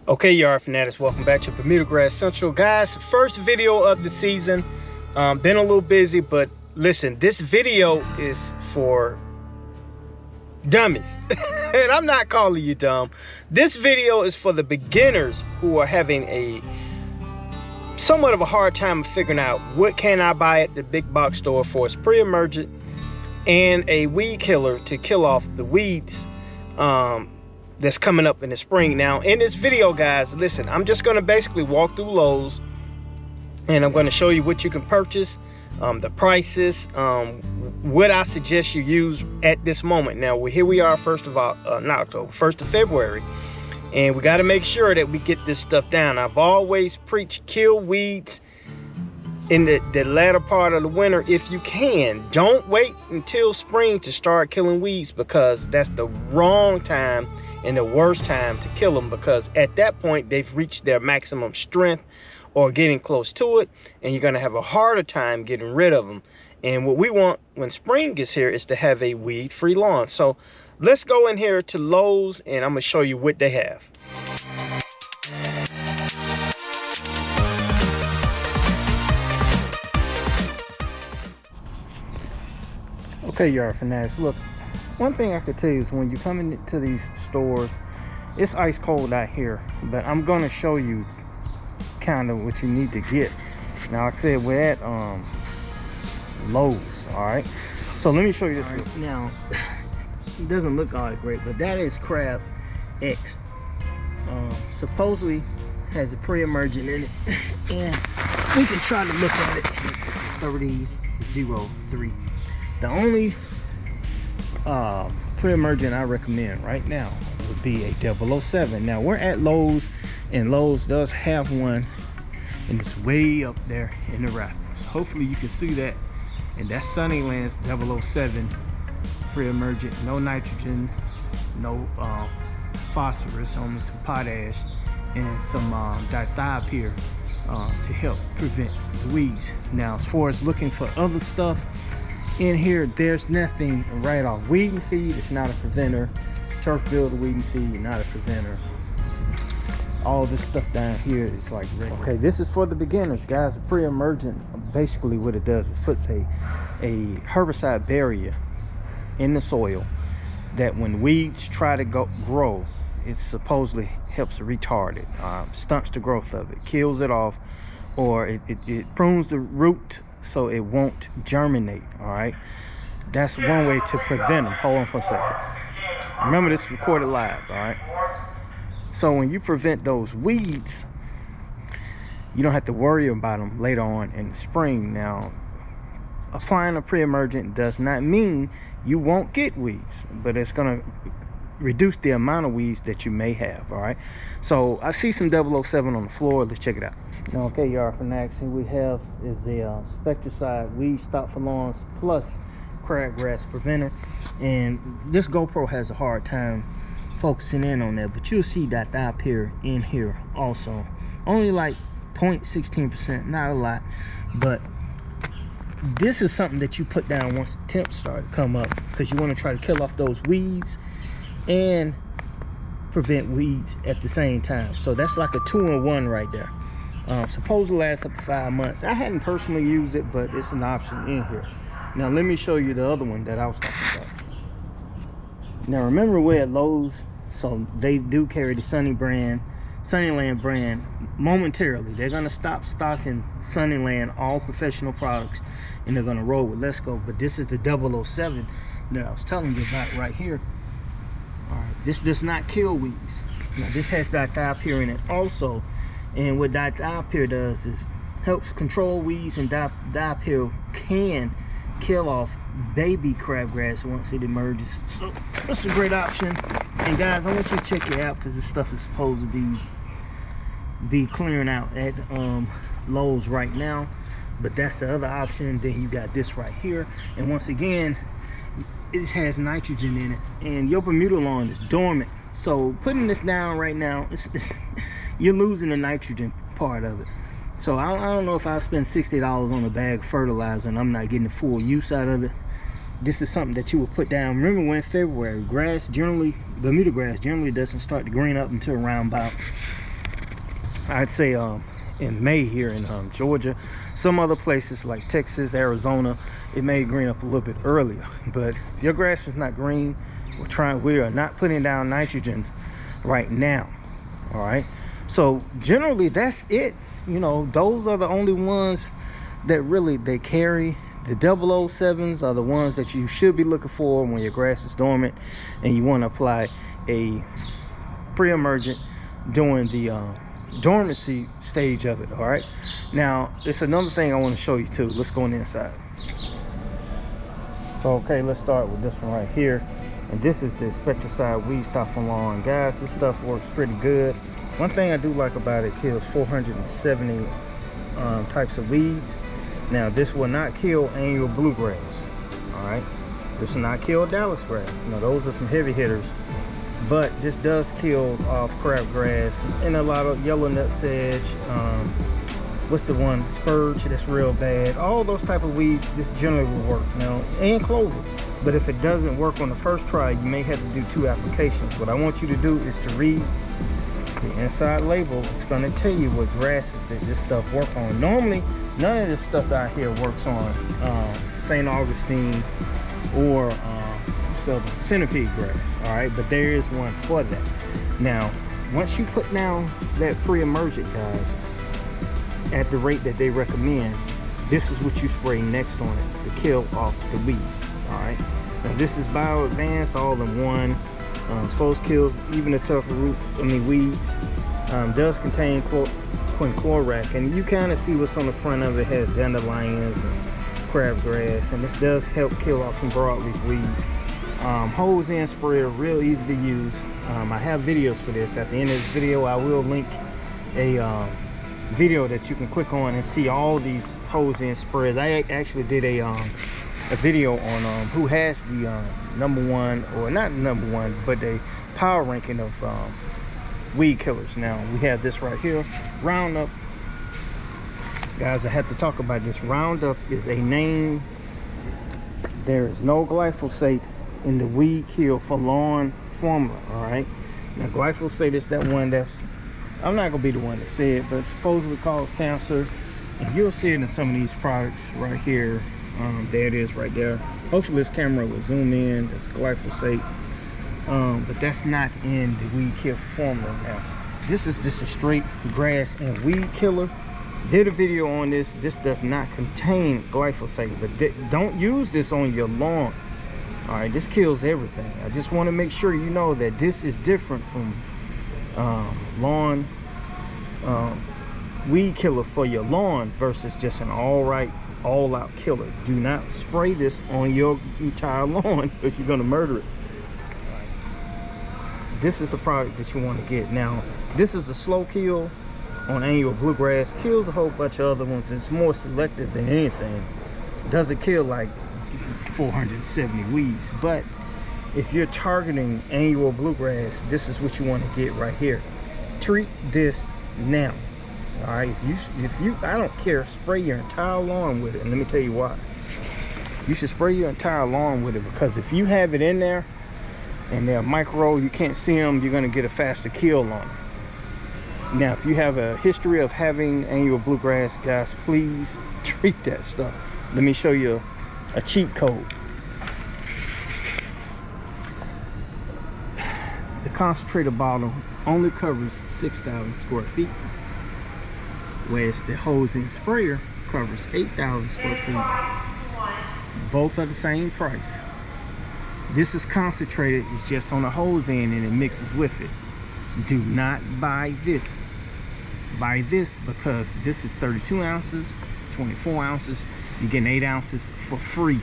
Okay, yard fanatics, welcome back to Bermuda Grass Central. Guys, first video of the season. Been a little busy, but listen, this video is for dummies. And I'm not calling you dumb. This video is for the beginners who are having a somewhat of a hard time figuring out what can I buy at the big box store for a pre-emergent and a weed killer to kill off the weeds that's coming up in the spring. Now in this video, guys, listen, I'm just going to basically walk through Lowe's and I'm going to show you what you can purchase, the prices, what I suggest you use at this moment. Now here we are, not October, 1st of February, and we got to make sure that we get this stuff down. I've always preached kill weeds in the latter part of the winter if you can. Don't wait until spring to start killing weeds, because that's the wrong time and the worst time to kill them, because at that point they've reached their maximum strength or getting close to it, and you're going to have a harder time getting rid of them. And what we want when spring gets here is to have a weed-free lawn. So let's go in here to Lowe's and I'm going to show you what they have. Okay, yard fanatics, look, one thing I could tell you is when you come into these stores, it's ice cold out here, but I'm going to show you kind of what you need to get. Now, like I said, we're at Lowe's, all right? So let me show you this. Right, now, it doesn't look all that great, but that is Crab X. Supposedly has a pre-emergent in it, and we can try to look at it. 3003. The only pre-emergent I recommend right now would be a 007. Now we're at Lowe's, and Lowe's does have one, and it's way up there in the rafters. Hopefully you can see that. And that's Sunnyland's 007 pre-emergent. No nitrogen, no phosphorus, only some potash and some dithiopyr to help prevent the weeds. Now as far as looking for other stuff in here, there's nothing right off. Weed and feed is not a preventer. Turf builder weed and feed, not a preventer. All this stuff down here is like regular. Okay, this is for the beginners, guys. The pre-emergent, basically what it does is puts a herbicide barrier in the soil that when weeds try to grow, it supposedly helps retard it, stunts the growth of it, kills it off, or it prunes the root so it won't germinate. All right, that's one way to prevent them. Hold on for a second. Remember, this is recorded live. All right, so when you prevent those weeds, you don't have to worry about them later on in the spring. Now, applying a pre-emergent does not mean you won't get weeds, but it's going to reduce the amount of weeds that you may have. All right, so I see some 007 on the floor. Let's check it out. Okay, yard fanatics, here we have is a Spectricide Weed Stop for Lawns plus crabgrass preventer, and this GoPro has a hard time focusing in on that, but you'll see that dithiopyr in here also. Only like 0.16%, not a lot, but this is something that you put down once the temps start to come up, because you want to try to kill off those weeds and prevent weeds at the same time. So that's like a 2-in-1 right there. Supposed to last up to 5 months. I hadn't personally used it, but it's an option in here. Now let me show you the other one that I was talking about. Now remember, we're at Lowe's, so they do carry the Sunnyland brand momentarily. They're gonna stop stocking Sunnyland all professional products, and they're gonna roll with Let's Go. But this is the 007 that I was telling you about right here. All right, this does not kill weeds. Now this has dithiopyr in it also, and what dithiopyr does is helps control weeds, and dithiopyr can kill off baby crabgrass once it emerges. So that's a great option. And guys, I want you to check it out, because this stuff is supposed to be clearing out at Lowe's right now. But that's the other option. Then you got this right here, and once again, it has nitrogen in it, and your Bermuda lawn is dormant. So putting this down right now, you're losing the nitrogen part of it. So I don't know if I spend $60 on a bag of fertilizer and I'm not getting the full use out of it. This is something that you would put down. Remember, when in February, Bermuda grass generally doesn't start to green up until around about I'd say in May here in Georgia. Some other places like Texas, Arizona, it may green up a little bit earlier. But if your grass is not green, we are not putting down nitrogen right now. All right, so generally that's it. You know, those are the only ones that really they carry. The 007s are the ones that you should be looking for when your grass is dormant and you want to apply a pre-emergent during the dormancy stage of it. All right, now it's another thing I want to show you too. Let's go on the inside. So okay, let's start with this one right here, and this is the Spectricide Weed Stopper Lawn. Guys, this stuff works pretty good. One thing I do like about it, kills 470 types of weeds. Now this will not kill annual bluegrass. All right, this will not kill dallisgrass. Now those are some heavy hitters, but this does kill off crabgrass and a lot of yellow nutsedge. What's the one, spurge, that's real bad. All those type of weeds, this generally will work. Now, and clover. But if it doesn't work on the first try, you may have to do 2 applications. What I want you to do is to read the inside label. It's going to tell you what grasses that this stuff work on. Normally, none of this stuff out here works on St. Augustine or centipede grass. All right, but there is one for that. Now, once you put down that pre-emergent, guys, at the rate that they recommend, this is what you spray next on it to kill off the weeds. All right, now this is Bio Advanced all in one. Supposed kills even the tougher weeds. Does contain quinclorac, and you kind of see what's on the front of it. It has dandelions and crabgrass, and this does help kill off some broadleaf weeds. Hose in sprayer, real easy to use. I have videos for this. At the end of this video, I will link a video that you can click on and see all these hose in sprayers. I actually did a video on who has the #1, or not #1, but a power ranking of weed killers. Now we have this right here, Roundup. Guys, I have to talk about this. Roundup is a name. There is no glyphosate in the weed kill for lawn formula. All right, now glyphosate is that one that's, I'm not gonna be the one to say it, but it supposedly causes cancer, and you'll see it in some of these products right here. There it is right there. Hopefully this camera will zoom in. That's glyphosate, but that's not in the weed kill formula. Now this is just a straight grass and weed killer. Did a video on this. This does not contain glyphosate, but don't use this on your lawn. All right, this kills everything. I just want to make sure you know that this is different from lawn weed killer for your lawn versus just an all-out killer. Do not spray this on your entire lawn because you're going to murder it. This is the product that you want to get. Now this is a slow kill on annual bluegrass. Kills a whole bunch of other ones. It's more selective than anything. Doesn't kill like 470 weeds, but if you're targeting annual bluegrass, this is what you want to get right here. Treat this now. All right, if you I don't care, spray your entire lawn with it. And let me tell you why. You should spray your entire lawn with it, because if you have it in there and they're micro, you can't see them, you're going to get a faster kill on them. Now if you have a history of having annual bluegrass, guys, please treat that stuff. Let me show you a cheat code. The concentrated bottle only covers 6,000 square feet, whereas the hose in sprayer covers 8,000 square feet. Both are the same price. This is concentrated, it's just on the hose end and it mixes with it. Do not buy this. Buy this because this is 32 ounces, 24 ounces. You're getting 8 ounces for free.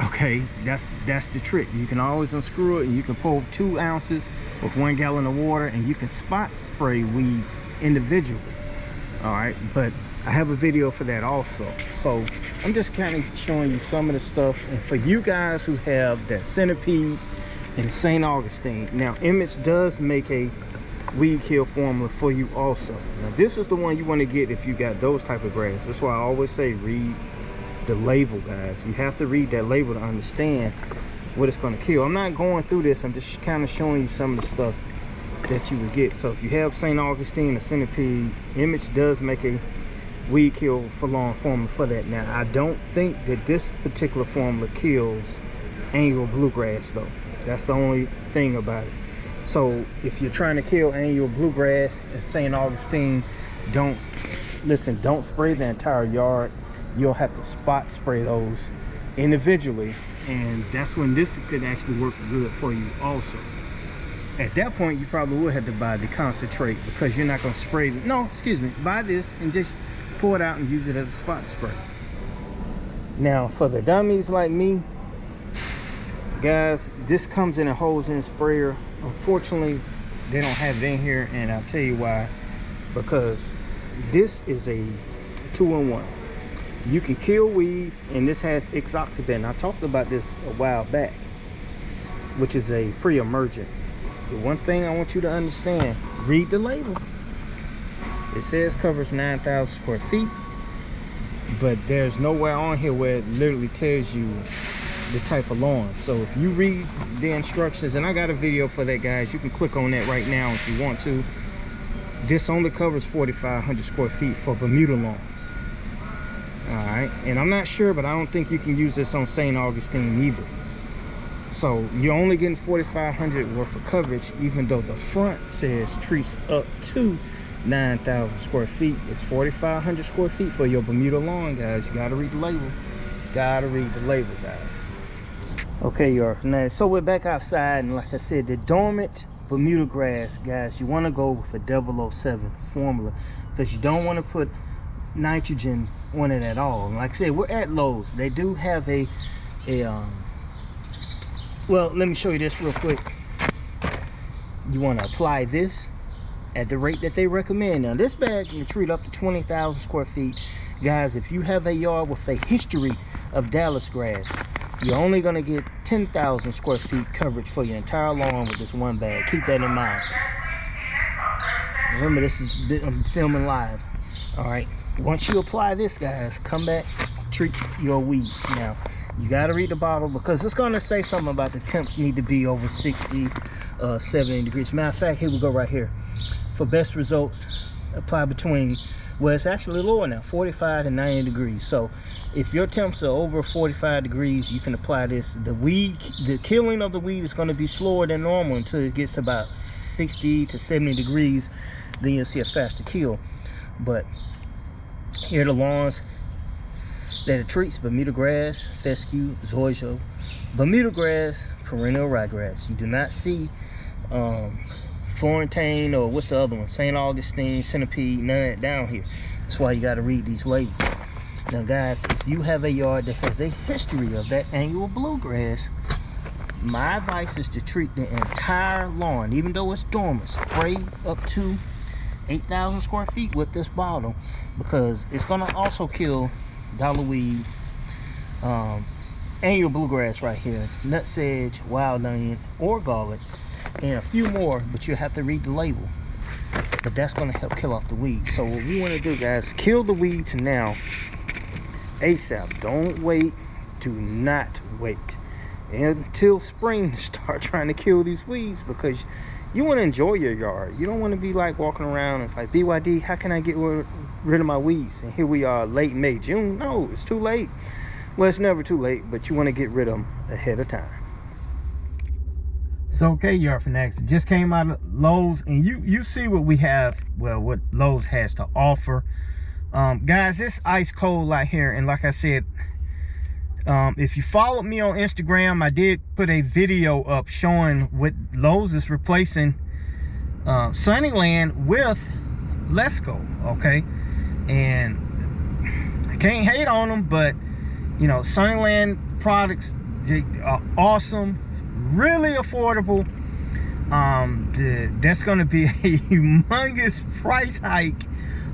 Okay, that's the trick. You can always unscrew it and you can pour 2 ounces with 1 gallon of water, and you can spot spray weeds individually. All right, but I have a video for that also. So I'm just kind of showing you some of the stuff. And for you guys who have that centipede and St. Augustine, now Emergent does make a weed kill formula for you also. Now this is the one you want to get if you got those type of grass. That's why I always say read the label, guys. You have to read that label to understand what it's going to kill. I'm not going through this, I'm just kind of showing you some of the stuff that you would get. So if you have St. Augustine or centipede, Emergent does make a weed kill for lawn formula for that. Now I don't think that this particular formula kills annual bluegrass though. That's the only thing about it. So if you're trying to kill annual bluegrass and St. Augustine, don't spray the entire yard. You'll have to spot spray those individually, and that's when this could actually work good for you also. At that point you probably would have to buy the concentrate, because you're not going to spray buy this and just pour it out and use it as a spot spray. Now for the dummies like me, guys, this comes in a hose-in sprayer. Unfortunately they don't have it in here, and I'll tell you why. Because this is a 2-in-1. You can kill weeds, and this has ixoxibin. I talked about this a while back, which is a pre-emergent. The one thing I want you to understand, read the label. It says covers 9,000 square feet, but there's nowhere on here where it literally tells you the type of lawn. So if you read the instructions, and I got a video for that, guys, you can click on that right now if you want to. This only covers 4,500 square feet for Bermuda lawns. All right, and I'm not sure, but I don't think you can use this on St. Augustine either. So you're only getting 4,500 worth of coverage, even though the front says trees up to 9,000 square feet. It's 4,500 square feet for your Bermuda lawn, guys. You gotta read the label. Gotta read the label, guys. Okay, y'all. Now, so we're back outside, and like I said, the dormant Bermuda grass, guys, you want to go with a 007 formula, because you don't want to put nitrogen on it at all. And like I said, we're at Lowe's. They do have well, let me show you this real quick. You want to apply this at the rate that they recommend. Now this bag can treat up to 20,000 square feet. Guys, if you have a yard with a history of dallisgrass, you're only going to get 10,000 square feet coverage for your entire lawn with this one bag. Keep that in mind. Remember, I'm filming live. All right, once you apply this, guys, come back, treat your weeds. Now you got to read the bottle, because it's going to say something about the temps need to be over 60 70 degrees. Matter of fact, here we go right here. For best results, apply between, well, it's actually lower now, 45 to 90 degrees. So if your temps are over 45 degrees, you can apply this. The killing of the weed is going to be slower than normal until it gets about 60 to 70 degrees. Then you'll see a faster kill. But here are the lawns that it treats: Bermuda grass, fescue, zoysia, Bermuda grass, perennial ryegrass. You do not see Florentine, or what's the other one, St. Augustine, centipede, none of that down here. That's why you got to read these labels. Now guys, if you have a yard that has a history of that annual bluegrass, my advice is to treat the entire lawn, even though it's dormant. Spray up to 8,000 square feet with this bottle, because it's going to also kill dollarweed, annual bluegrass right here, nutsedge, wild onion, or garlic, and a few more, but you have to read the label. But that's going to help kill off the weeds. So what we want to do, guys, kill the weeds now, ASAP. Don't wait. Do not wait until spring to start trying to kill these weeds, because you want to enjoy your yard. You don't want to be like walking around and it's like, BYD, how can I get rid of my weeds? And here we are, late May, June. No, it's too late. Well, it's never too late, but you want to get rid of them ahead of time. So, okay, yard fanatics, it just came out of Lowe's, and you see what we have, well, what Lowe's has to offer. Guys, it's ice cold out here, and like I said, if you followed me on Instagram, I did put a video up showing what Lowe's is replacing Sunnyland with Lesco, okay? And I can't hate on them, but you know, Sunnyland products, they are awesome, really affordable. That's going to be a humongous price hike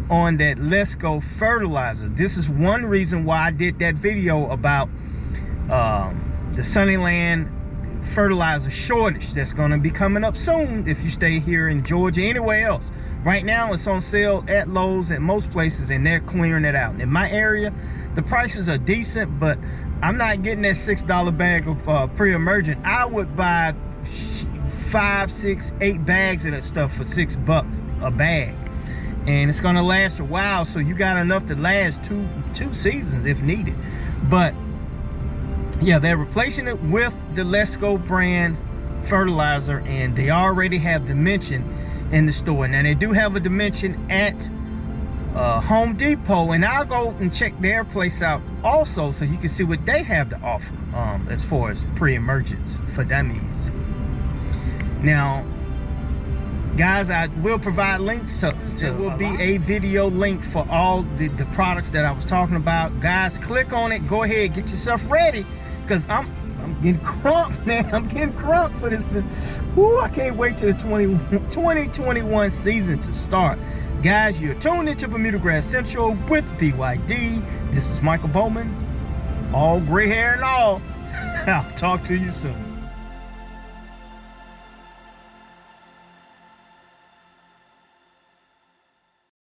on that Lesco fertilizer. This is one reason why I did that video about the Sunnyland fertilizer shortage that's going to be coming up soon if you stay here in Georgia. Anywhere else, right now it's on sale at Lowe's, at most places, and they're clearing it out. In my area, the prices are decent, but I'm not getting that $6 bag of pre-emergent. I would buy 5, 6, 8 bags of that stuff for $6 a bag, and it's gonna last a while. So you got enough to last two seasons if needed. But yeah, they're replacing it with the Let's Go brand fertilizer, and they already have Dimension in the store. Now they do have a Dimension at Home Depot, and I'll go and check their place out also, so you can see what they have to offer as far as pre-emergence for dummies. Now guys, I will provide links to there will be a video link for all the products that I was talking about. Guys, click on it, go ahead, get yourself ready, because I'm getting crunk, man. I'm getting crunk for this. Woo, I can't wait till the 2021 season to start. Guys, you're tuned into Bermuda Grass Central with BYD. This is Michael Bowman, all gray hair and all. I'll talk to you soon.